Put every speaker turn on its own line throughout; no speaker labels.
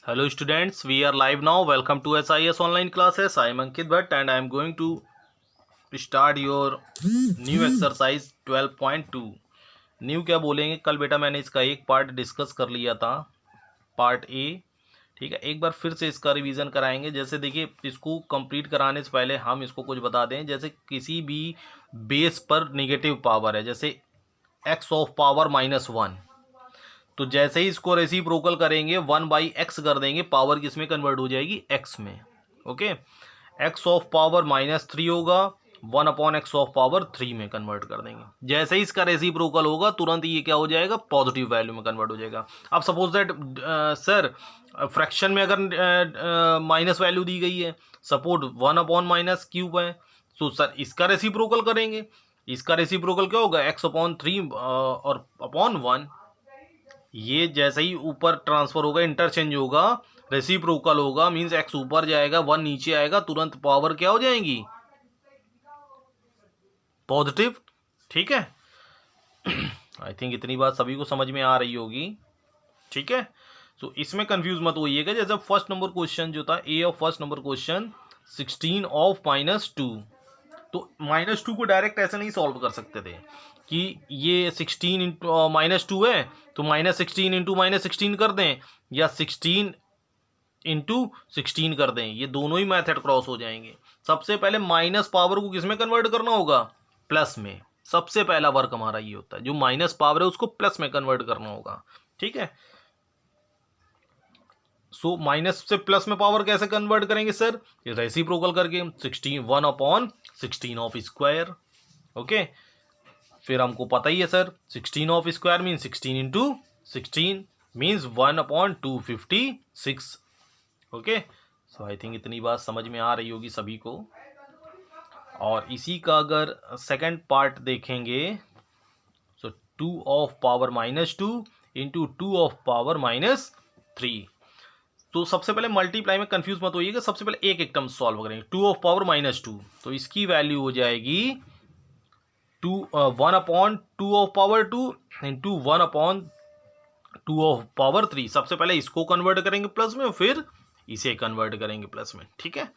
Hello students, we are live now. Welcome to SIS online classes. I am Ankit Bhatt and I am going to start your new exercise 12.2. New क्या बोलेंगे, कल बेटा मैंने इसका एक part discuss कर लिया था, पार्ट ए। ठीक है, एक बार फिर से इसका रिवीजन कराएंगे। जैसे देखिए, इसको कंप्लीट कराने से पहले हम इसको कुछ बता दें। जैसे किसी भी बेस पर नेगेटिव पावर है, जैसे एक्स ऑफ पावर -1, तो जैसे ही इसको रेसिप्रोकल करेंगे 1/x कर देंगे, पावर किस में कन्वर्ट हो जाएगी, x में। ओके, x ऑफ पावर -3 होगा, 1/x ऑफ पावर 3 में कन्वर्ट कर देंगे। जैसे ही इसका रेसिप्रोकल होगा तुरंत ये क्या हो जाएगा, पॉजिटिव वैल्यू में कन्वर्ट हो जाएगा। अब सपोज दैट सर फ्रैक्शन में अगर माइनस वैल्यू दी गई है, सपोज 1/-क्यूब है, तो सर इसका रेसिप्रोकल करेंगे। इसका रेसिप्रोकल क्या होगा, x/3 और /1। ये जैसे ही ऊपर ट्रांसफर होगा, इंटरचेंज होगा, रेसिप्रोकल होगा, मींस x ऊपर जाएगा 1 नीचे आएगा, तुरंत पावर क्या हो जाएंगी, पॉजिटिव। ठीक है, आई थिंक इतनी बात सभी को समझ में आ रही होगी। ठीक है, तो इसमें कंफ्यूज मत होइएगा। जैसे फर्स्ट नंबर क्वेश्चन जो था, A of first number question 16 of -2, तो -2 को डायरेक्ट ऐसे नहीं सॉल्व कर सकते थे कि ये 16 इंटू -2 है तो -16 इंटू -16 कर दें, या 16 इंटू 16 कर दें। ये दोनों ही मेथड क्रॉस हो जाएंगे। सबसे पहले माइनस पावर को किस में कन्वर्ट करना होगा, प्लस में। सबसे पहला वर्क हमारा ये होता है, जो माइनस पावर है उसको प्लस में कन्वर्ट करना होगा। ठीक है, सो माइनस से प्लस में पावर कैसे कन्वर्ट करेंगे सर, रेसिप्रोकल करके 1/16 ऑफ स्क्वायर। ओके, फिर हमको पता ही है sir 16 of square mean 16 into 16 means 1/256। Okay, so I think इतनी बात समझ में आ रही होगी सभी को। और इसी का अगर सेकंड पार्ट देखेंगे, सो 2 of power -2 into 2 of power -3। तो सबसे पहले मल्टीप्लाई में कंफ्यूज मत होइएगा, सबसे पहले एक टर्म सॉल्व करेंगे। 2 ऑफ पावर -2, तो इसकी वैल्यू हो जाएगी 1/2 of power 2 into 1/2 of power 3। सबसे पहले इसको कन्वर्ट करेंगे प्लस में, फिर इसे कन्वर्ट करेंगे प्लस में। ठीक है,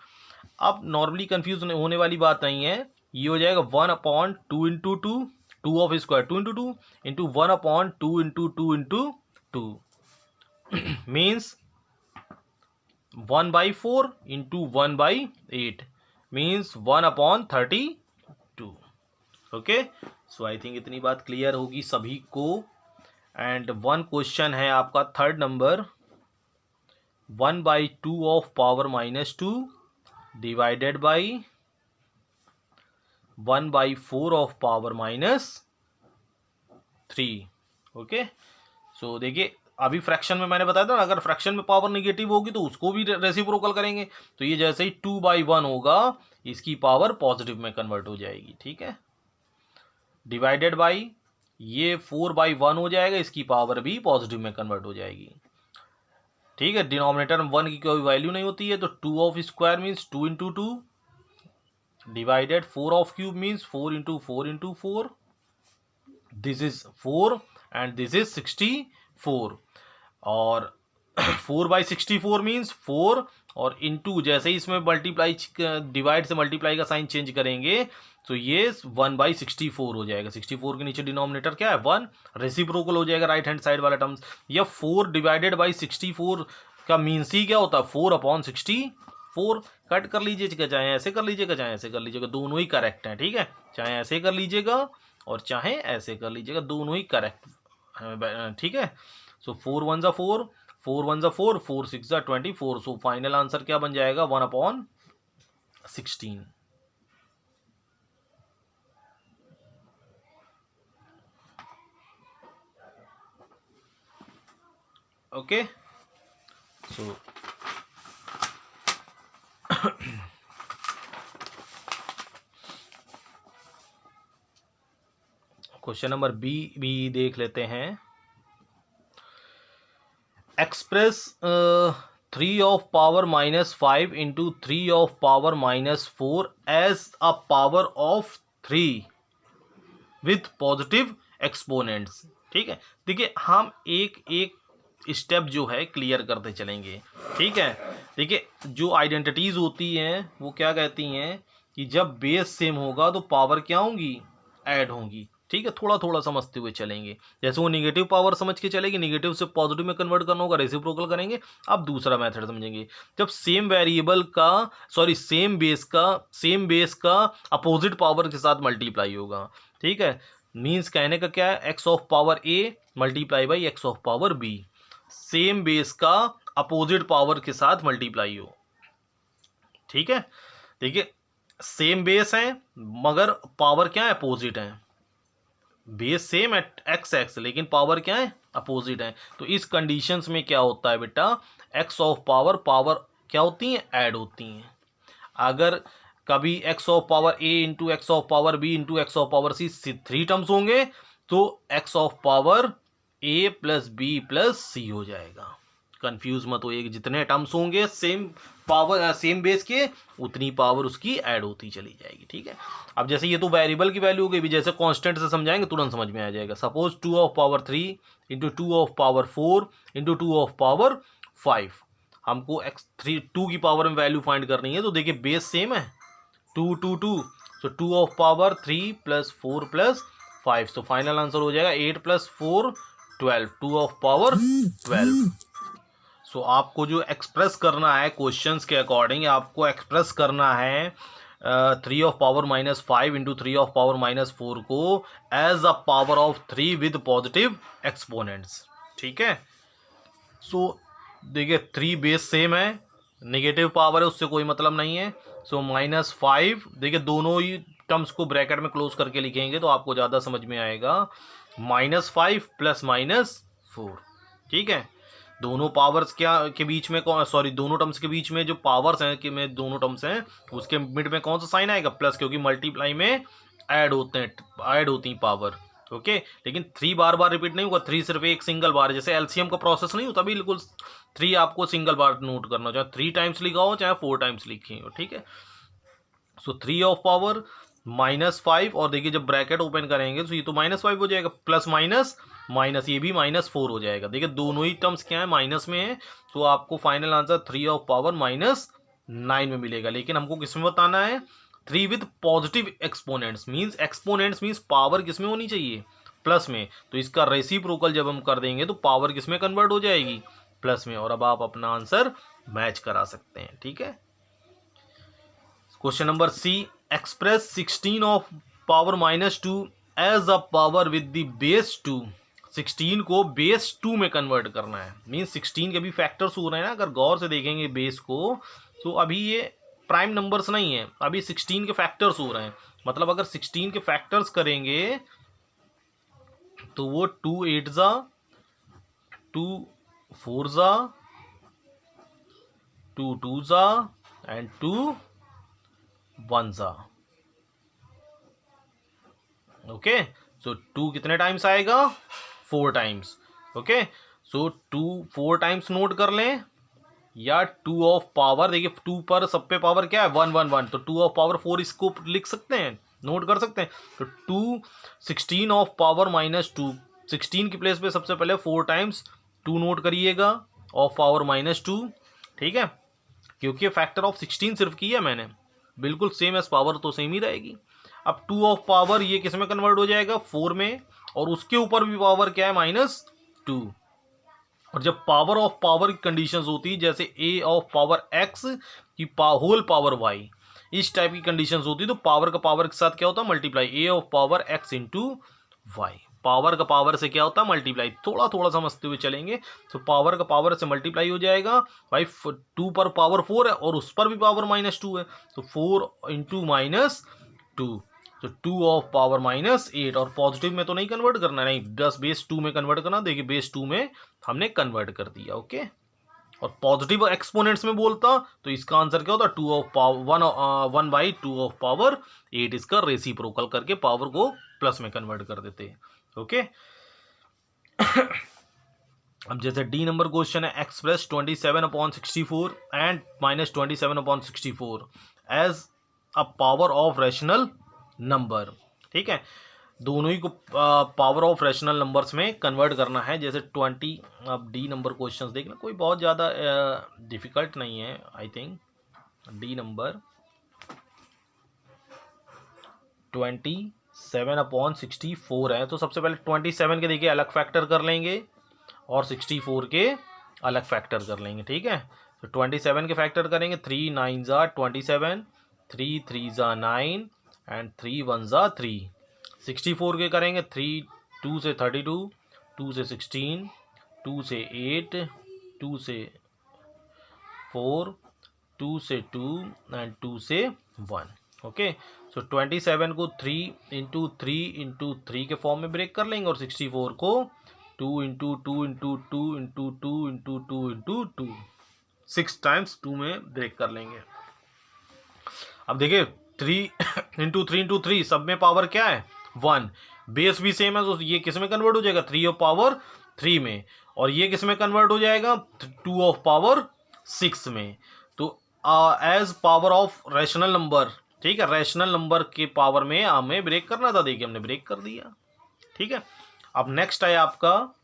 अब नॉर्मली कंफ्यूज होने वाली बात नहीं है। ये हो जाएगा 1/2 into 2, 2 of square 2 into 2 into 1/2 into 2 into 2 means 1/4 into 1/8 means 1/32। Okay, so I think इतनी बात क्लियर होगी सभी को। एंड वन क्वेश्चन है आपका third number, 1/2 of power -2 divided by 1/4 of power -3। Okay, so देखिए अभी फ्रैक्शन में मैंने बताया था ना, अगर फ्रैक्शन में पावर निगेटिव होगी तो उसको भी रेसिप्रोकल करेंगे। तो ये जैसे ही 2/1 होगा, इसकी पावर पॉजिटिव में कन्वर्ट हो जाएगी। ठीक है, डिवाइडेड बाई ये 4/1 हो जाएगा, इसकी पावर भी पॉजिटिव में कन्वर्ट हो जाएगी। ठीक है, डिनोमिनेटर में 1 की कोई वैल्यू नहीं होती है, तो 2 of square means 2 into 2 divided 4 of cube means 4 into 4 into 4। This is 4 and this is 64। और 4/64 मीन्स 4 और इंटू, जैसे ही इसमें मल्टीप्लाई डिवाइड से मल्टीप्लाई का साइन चेंज करेंगे तो ये 1/64 हो जाएगा। 64 के नीचे डिनोमिनेटर क्या है, 1, रेसिप्रोकल हो जाएगा राइट हैंड साइड वाला टर्म्स। या 4 डिवाइडेड बाई 64 का मीन्स ही क्या होता है, 4/64। कट कर लीजिएगा, चाहे ऐसे कर लीजिएगा चाहे ऐसे कर लीजिएगा, दोनों ही करेक्ट हैं। ठीक है, चाहे ऐसे कर लीजिएगा और चाहे ऐसे कर लीजिएगा, दोनों ही करेक्ट। ठीक है, सो 4 1 ज़ा 4, 4 1 ज़ा 4, 4 6 ज़ा 24। सो फाइनल आंसर क्या बन जाएगा, 1/16। Okay, so question number B भी देख लेते हैं। Express 3 of power -5 into 3 of power -4 as a power of 3 with positive exponents. ठीक है, देखिए हम एक एक स्टेप जो है क्लियर करते चलेंगे, ठीक है। देखिए जो आइडेंटिटीज होती हैं वो क्या कहती हैं कि जब बेस सेम होगा तो पावर क्या होंगी, ऐड होंगी, ठीक है। थोड़ा थोड़ा समझते हुए चलेंगे। जैसे वो निगेटिव पावर समझ के चलेगी, निगेटिव से पॉजिटिव में कन्वर्ट करना होगा, रेसिप्रोकल करेंगे। अब दूसरा मेथड समझेंगे, जब सेम वेरिएबल का सेम बेस का अपोजिट पावर के साथ मल्टीप्लाई होगा, ठीक है। मीन्स कहने का क्या है, x of power a multiply by x of power b, same base का अपोजिट पावर के साथ मल्टीप्लाई हो, ठीक है। देखिए सेम बेस है मगर पावर क्या है, अपोजिट है। बेस सेम है एक्स एक्स, लेकिन पावर क्या है, अपोजिट है। तो इस कंडीशंस में क्या होता है बेटा, एक्स ऑफ पावर क्या होती हैं, ऐड होती हैं। अगर कभी x of power a into x of power b into x of power c 3 terms होंगे तो x of power a plus b plus c हो जाएगा। कंफ्यूज मत होइए, जितने टर्म्स होंगे सेम बेस के उतनी पावर उसकी ऐड होती चली जाएगी, ठीक है। अब जैसे ये तो वेरिएबल की वैल्यू हो गई, भी जैसे कांस्टेंट से समझाएंगे तुरंत समझ में आ जाएगा। Suppose 2 of power 3 into 2 of power 4 into 2 of power 5, हमको टू की पावर में वैल्यू फाइंड करनी है। तो देखिए बेस सेम है 2 2 2, सो 2 ऑफ पावर 3 प्लस 4 प्लस 5, तो फाइनल आंसर हो जाएगा 8 प्लस 4 12, 2 ऑफ पावर 12। सो आपको जो एक्सप्रेस करना है क्वेश्चंस के अकॉर्डिंग, आपको एक्सप्रेस करना है 3 of power minus 5 into 3 of power minus 4 को as a power of 3 with positive exponents, ठीक है। सो देखिए 3 बेस सेम है, नेगेटिव पावर है उससे कोई मतलब नहीं है। सो -5, देखिए दोनों ही टर्म्स को ब्रैकेट में क्लोज करके लिखेंगे तो आपको ज़्यादा समझ में आएगा। -5 प्लस -4, ठीक है। दोनों पावर्स के बीच में दोनों टर्म्स के बीच में जो पावर्स हैं कि में दोनों टर्म्स हैं उसके मिड में कौन सा साइन आएगा, प्लस, क्योंकि मल्टीप्लाई में ऐड होती पावर, ओके। लेकिन 3 बार बार रिपीट नहीं होगा, 3 सिर्फ एक सिंगल बार, जैसे एलसीएम का प्रोसेस नहीं होता बिल्कुल 3 आपको सिंगल बार नोट करना, चाहे 3 टाइम्स लिखा हो चाहे 4 टाइम्स लिखी हो, ठीक है। सो 3 ऑफ पावर -5, और देखिए जब ब्रैकेट ओपन करेंगे तो ये तो -5 हो जाएगा, प्लस माइनस माइनस ये भी -4 हो जाएगा। देखिए दोनों ही टर्म्स क्या है, माइनस में है, तो आपको फाइनल आंसर 3 ऑफ पावर -9 में मिलेगा। लेकिन हमको किसमें बताना है, 3 with positive exponents, means power किसमें होनी चाहिए, प्लस में। तो इसका रेसिप्रोकल जब हम कर देंगे तो पावर किसमें कन्वर्ट हो जाएगी, प्लस में। और अब आप अपना आंसर मैच करा सकते हैं, ठीक है। Question number C, express 16 of power -2 as a power with the base 2। 16 को बेस 2 में कन्वर्ट करना है, मीन्स 16 के भी फैक्टर्स हो रहे हैं ना। अगर गौर से देखेंगे बेस को तो अभी ये प्राइम नंबर्स नहीं है, अभी 16 के फैक्टर्स हो रहे हैं। मतलब अगर 16 के फैक्टर्स करेंगे तो वो 2 8 जा, 2 4 जा, 2 2 जा एंड 2 1 जा, ओके। सो 2 कितने टाइम्स आएगा, 4 टाइम्स, ओके। सो 2 4 टाइम्स नोट कर लें, या 2 ऑफ पावर, देखिए 2 पर सब पे पावर क्या है, 1 1 1, तो 2 ऑफ पावर 4 इसको लिख सकते हैं, नोट कर सकते हैं। तो 2 16 ऑफ पावर -2, 16 की प्लेस पे सबसे पहले 4 टाइम्स 2 नोट करिएगा ऑफ पावर -2, ठीक है। क्योंकि फैक्टर ऑफ 16 सिर्फ की है मैंने, बिल्कुल सेम एस पावर तो सेम ही रहेगी। अब 2 ऑफ पावर ये किस में कन्वर्ट हो जाएगा, 4 में, और उसके ऊपर भी पावर क्या है, -2। और जब पावर ऑफ पावर की कंडीशंस होती है, जैसे a ऑफ पावर x की होल पावर y, इस टाइप की कंडीशंस होती है, तो पावर का पावर के साथ क्या होता है, multiply, a of power x into y, power का पावर से क्या होता है, मल्टीप्लाई। थोड़ा थोड़ा समझते हुए चलेंगे, तो पावर का पावर से मल्टीप्लाई हो जाएगा भाई, 2 पर पावर 4 है और उस पर भी पावर -2 है, तो 4 इंटू -2, तो 2 ऑफ पावर -8। और पॉजिटिव में तो नहीं कन्वर्ट करना, नहीं, बस बेस 2 में कन्वर्ट करना। देखिए बेस 2 में हमने कन्वर्ट कर दिया, ओके। और पॉजिटिव एक्सपोनेंट्स में बोलता तो इसका आंसर क्या होता, 2 ऑफ पावर 1/2 ऑफ पावर 8, इसका रेसिप्रोकल करके पावर को प्लस में कन्वर्ट कर देते, ओके। अब जैसे डी नंबर क्वेश्चन है, express 27/64 and -27/64 as a power of rational number, ठीक है। दोनों ही को पावर ऑफ रैशनल नंबर्स में कन्वर्ट करना है। जैसे 20, अब डी नंबर क्वेश्चंस देखना, कोई बहुत ज़्यादा डिफिकल्ट नहीं है आई थिंक। डी नंबर 27/64 है, तो सबसे पहले 27 के देखिए अलग फैक्टर कर लेंगे और 64 के अलग फैक्टर कर लेंगे, ठीक है। तो 27 के फैक्टर करेंगे, 3 9 ज़ा 27, 3 3 ज़ा 9 एंड 3 1 ज़ा 3। 64 के करेंगे, 3 2 से 32, 2 से 16, 2 से 8, 2 से 4, 2 से 2 एंड 2 से 1। ओके, सो 27 को 3 इंटू 3 के फॉर्म में ब्रेक कर लेंगे और 64 को 2 into 2 into 2 into 2 into 2 into 2, 6 times 2 में ब्रेक कर लेंगे। अब देखिए 3 इंटू 3 सब में पावर क्या है 1, बेस भी सेम है, तो ये किस में कन्वर्ट हो जाएगा 3 ऑफ पावर 3 में, और ये किस में कन्वर्ट हो जाएगा 2 ऑफ पावर 6 में। तो as power of rational number, ठीक है, रैशनल नंबर के पावर में हमें ब्रेक करना था, देखिए हमने ब्रेक कर दिया, ठीक है। अब नेक्स्ट है आपका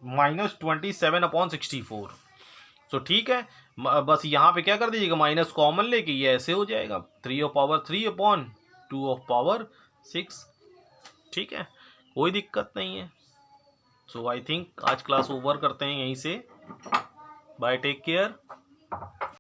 -27/64। सो ठीक है, बस यहाँ पे क्या कर दीजिएगा माइनस कॉमन लेके ये ऐसे हो जाएगा 3 of power 3 upon 2 of power 6, ठीक है, कोई दिक्कत नहीं है। सो आई थिंक आज क्लास ओवर करते हैं यहीं से। Bye, take care.